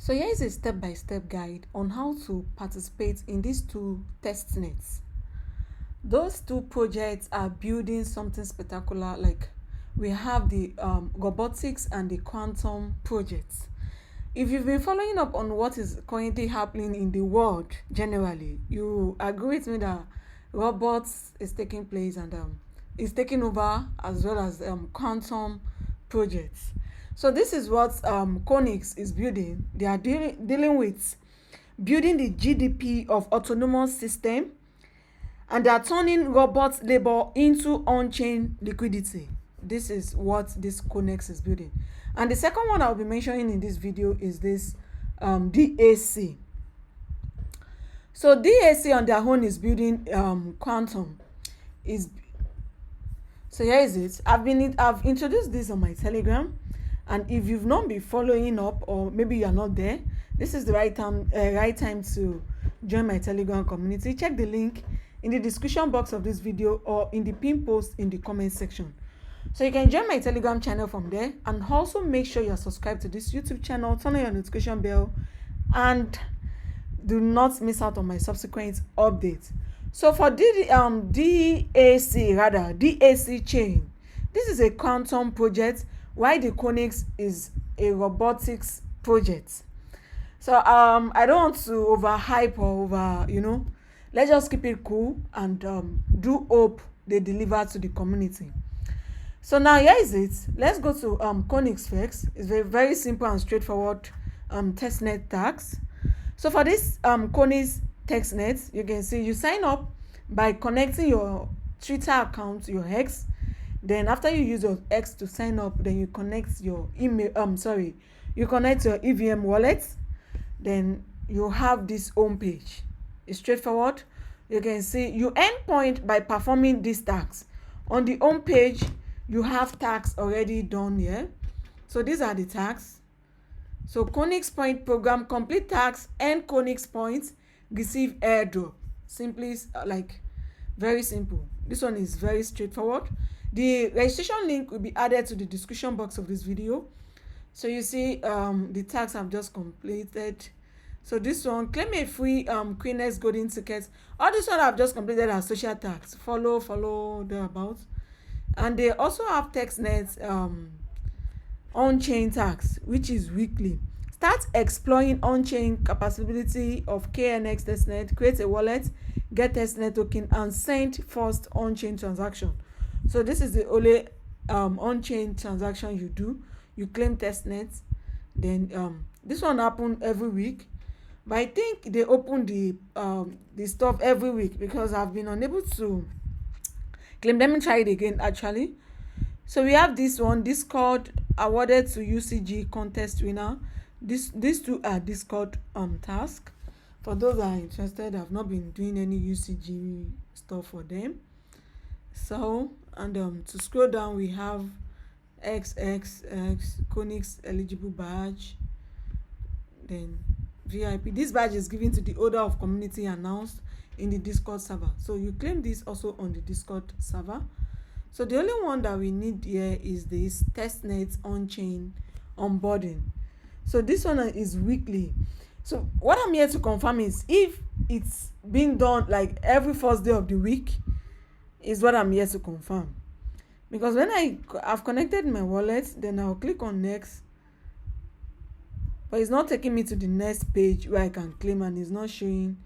So here is a step-by-step guide on how to participate in these two test nets. Those two projects are building something spectacular. Like, we have the robotics and the quantum projects. If you've been following up on what is currently happening in the world generally, you agree with me that robots is taking place and is taking over, as well as quantum projects. So this is what Konnex is building. They are dealing with building the GDP of autonomous system, and they are turning robot labor into on-chain liquidity. This is what this Konnex is building. And the second one I'll be mentioning in this video is this DAC. So DAC on their own is building quantum. So here is it. I've introduced this on my Telegram, and if you've not been following up, or maybe you're not there, this is the right time to join my Telegram community. Check the link in the description box of this video or in the pin post in the comment section. So you can join my Telegram channel from there, and also make sure you're subscribed to this YouTube channel, turn on your notification bell, and do not miss out on my subsequent updates. So for DAC chain, this is a quantum project, while the Konnex is a robotics project. So I don't want to overhype or let's just keep it cool and do hope they deliver to the community. So now here is it. Let's go to Konnex first. It's very, very simple and straightforward testnet tax. So for this Konnex testnet, you can see you sign up by connecting your Twitter account, your X. Then after you use your X to sign up, then you connect your email. You connect your EVM wallet. Then you have this home page. It's straightforward. You can see you earn point by performing this tax. On the home page, you have tax already done here. So these are the tax. So Konnex point program, complete tax, earn Konnex points, receive airdrop. Simply like very simple. This one is very straightforward. The registration link will be added to the description box of this video. So you see the tax I've just completed. So this one, claim a free Konnex golden ticket. All this one I've just completed as social tax. Follow thereabouts. And they also have Testnet on-chain tax, which is weekly. Start exploring on-chain capability of KNX Testnet. Create a wallet, get Testnet token, and send first on-chain transaction. So this is the only on-chain transaction you do. You claim Testnet. Then this one happen every week, but I think they open the stuff every week because I've been unable to claim. Let me try it again actually. So we have this one, Discord awarded to UCG contest winner. These two are Discord task. For those that are interested, I've not been doing any UCG stuff for them. So, and to scroll down, we have XXX Konnex eligible badge. Then VIP. This badge is given to the holder of community announced in the Discord server. So you claim this also on the Discord server. So the only one that we need here is this Testnet on-chain onboarding. So this one is weekly. So what I'm here to confirm is if it's being done like every first day of the week is what I'm here to confirm. Because when I've connected my wallet, then I'll click on next. But it's not taking me to the next page where I can claim, and it's not showing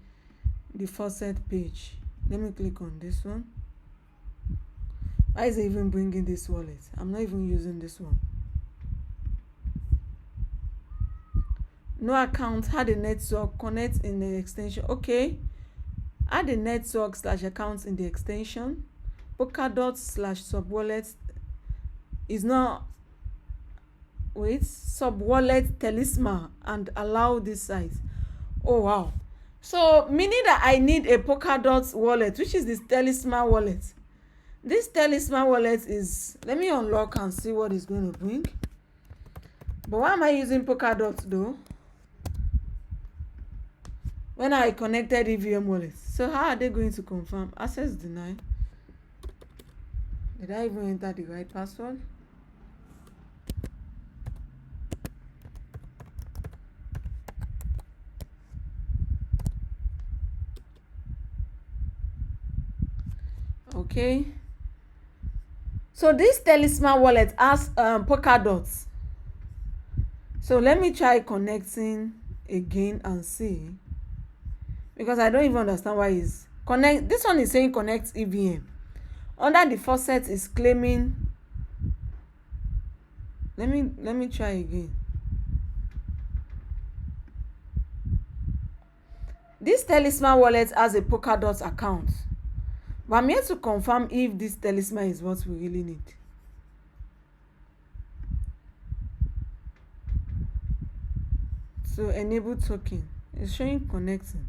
the Faucet page. Let me click on this one. Why is it even bringing this wallet? I'm not even using this one. No account, add a network, connect in the extension. Okay, add a network / account in the extension. Polkadot / subwallet is not, wait, subwallet talisman, and allow this site. Oh wow. So meaning that I need a Polkadot wallet, which is this talisman wallet. This talisman wallet is, let me unlock and see what it's going to bring. But why am I using Polkadot though? When I connected EVM wallet. So how are they going to confirm? Access denied. Did I even enter the right password? Okay, so this talisman wallet has polka dots. So let me try connecting again and see, because I don't even understand why it's connect. This one is saying connect EVM. Under the Faucet is claiming. Let me try again. This talisman wallet has a Polkadot account, but I'm here to confirm if this talisman is what we really need. So enable token, it's showing connecting.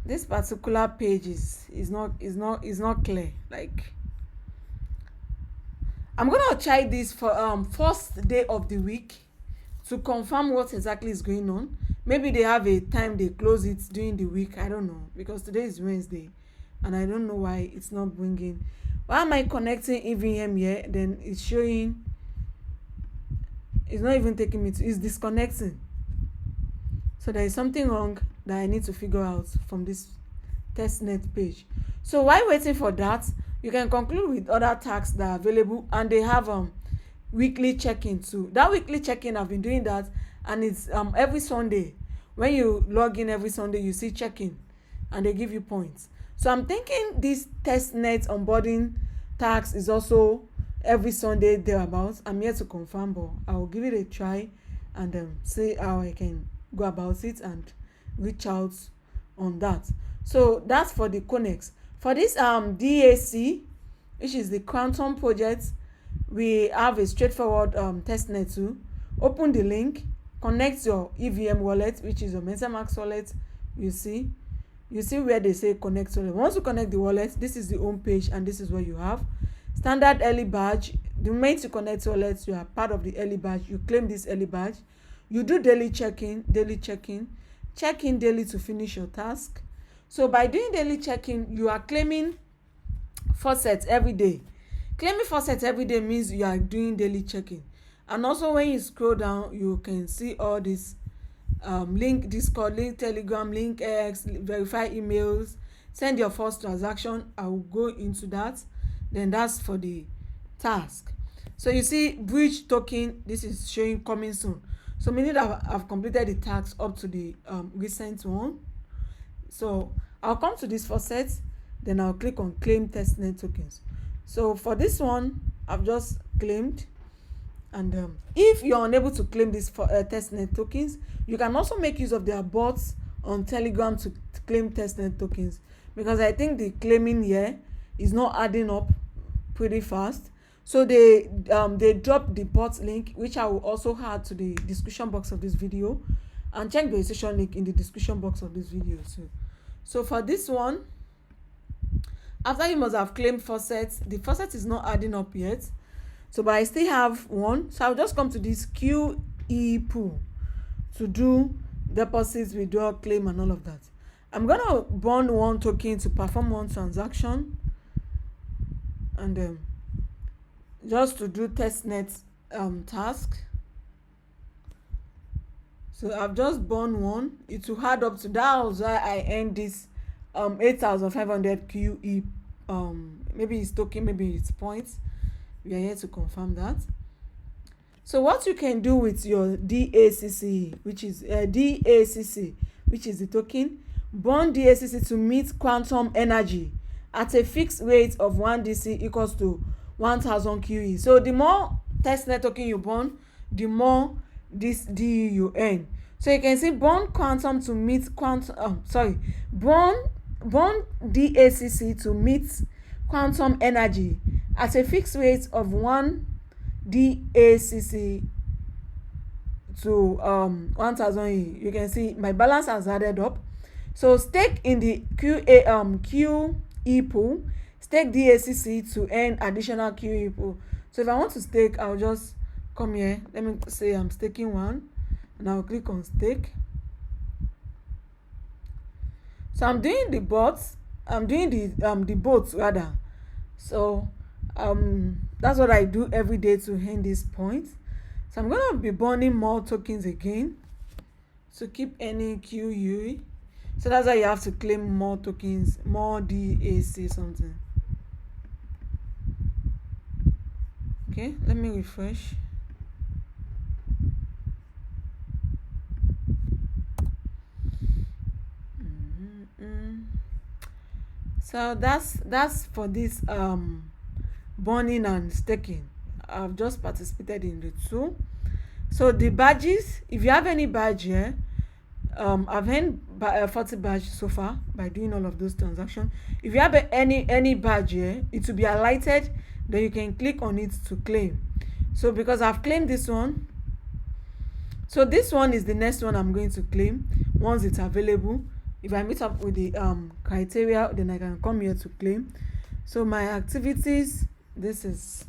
This particular page is not clear. Like, I'm gonna try this for first day of the week to confirm what exactly is going on. Maybe they have a time they close it during the week, I don't know, because today is Wednesday and I don't know why it's not bringing. Why am I connecting EVM here? Then it's showing, it's not even taking me to, it's disconnecting. So there is something wrong that I need to figure out from this testnet page. So while waiting for that, you can conclude with other tasks that are available, and they have weekly check-in too. That weekly check-in, I've been doing that, and it's every Sunday. When you log in every Sunday, you see check-in and they give you points. So I'm thinking this testnet onboarding task is also every Sunday thereabouts. I'm here to confirm, but I will give it a try and see how I can go about it and reach out on that. So that's for the Konnex. For this DAC, which is the quantum project, we have a straightforward testnet too. Open the link, connect your EVM wallet, which is your MetaMask wallet. You see where they say connect wallet. Once you connect the wallet, this is the home page, and this is what you have. Standard early badge. The moment you connect wallet, you are part of the early badge. You claim this early badge. You do daily check-in, check in daily to finish your task. So by doing daily check-in, you are claiming Faucet every day. Claiming Faucet every day means you are doing daily check-in. And also when you scroll down, you can see all this link Discord, link Telegram, link X, verify emails, send your first transaction. I will go into that. Then that's for the task. So you see bridge token, this is showing coming soon. So meaning that I've completed the task up to the recent one. So I'll come to this Faucet, then I'll click on claim testnet tokens. So for this one, I've just claimed. And if you're unable to claim this testnet tokens, you can also make use of their bots on Telegram to claim testnet tokens, because I think the claiming here is not adding up pretty fast. So they dropped the bot link, which I will also add to the description box of this video, and check the registration link in the description box of this video too. So for this one, after you must have claimed Faucet, the Faucet is not adding up yet. So but I still have one, so I'll just come to this QE pool to do deposits, withdraw, claim, and all of that. I'm gonna burn one token to perform one transaction, and just to do testnet task. So I've just burned one. It will add up to that. Was why I earned this 8,500 QE. Maybe it's token, maybe it's points. We are here to confirm that. So what you can do with your DACC, which is DACC, which is the token, burn DACC to meet quantum energy at a fixed rate of 1 DC equals to 1,000 QE. So the more testnet token you burn, the more this DE you earn. So you can see burn quantum to meet quantum. Burn DACC to meet quantum energy at a fixed rate of 1 DACC to 1,000 E. You can see my balance has added up. So stake in the QE pool, stake DACC to earn additional QE pool. So if I want to stake, I'll just come here. Let me say I'm staking one, and I'll click on stake. So I'm doing the bots. I'm doing the bots rather. So that's what I do every day to earn this point. So I'm gonna be burning more tokens again to keep earning QE. So that's why you have to claim more tokens, more DAC something. Okay, let me refresh. So that's for this burning and staking. I've just participated in the two. So the badges, if you have any badge here, I've earned 40 badge so far by doing all of those transactions. If you have any badge here, it will be highlighted, then you can click on it to claim. So because I've claimed this one, so this one is the next one I'm going to claim once it's available. If I meet up with the criteria, then I can come here to claim. So my activities, this is,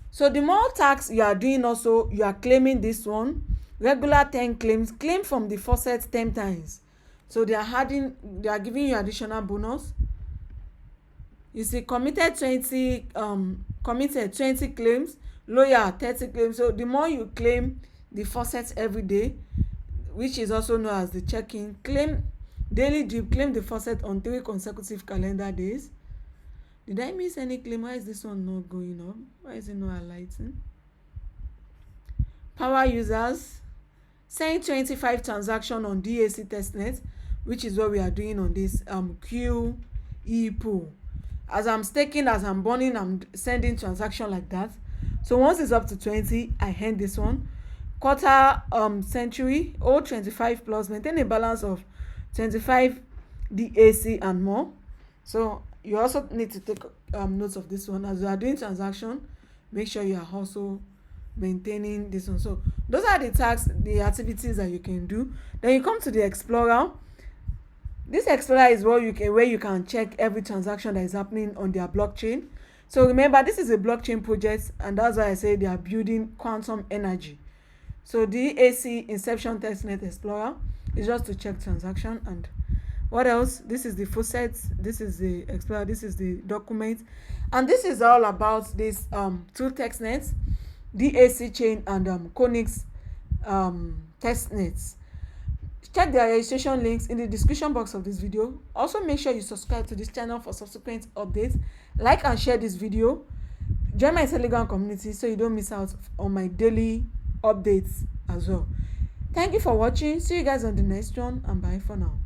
so the more tax you are doing, also you are claiming this one. Regular 10 claims, claim from the Faucet 10 times. So they are giving you additional bonus. You see, committed 20 claims, loyal 30 claims. So the more you claim the Faucet every day, which is also known as the check-in, claim daily drip, claim the Faucet on 3 consecutive calendar days. Did I miss any claim? Why is this one not going up? Why is it not highlighting? Power users, send 25 transactions on DAC Testnet, which is what we are doing on this QE pool. As I'm staking, as I'm burning, I'm sending transaction like that. So once it's up to 20, I end this one. Quarter century, old 25 plus, maintain a balance of 25 DAC and more. So you also need to take notes of this one. As you are doing transaction, make sure you are also maintaining this one. So those are the activities that you can do. Then you come to the Explorer. This Explorer is where you can check every transaction that is happening on their blockchain. So remember, this is a blockchain project, and that's why I say they are building quantum energy. So the DAC Inception Testnet Explorer is just to check transaction. And what else? This is the Faucet, this is the Explorer, this is the document, and this is all about this two testnets, DAC chain and Konnex testnets. Check the registration links in the description box of this video. Also make sure you subscribe to this channel for subsequent updates. Like and share this video. Join my Telegram community so you don't miss out on my daily updates as well. Thank you for watching. See you guys on the next one, and bye for now.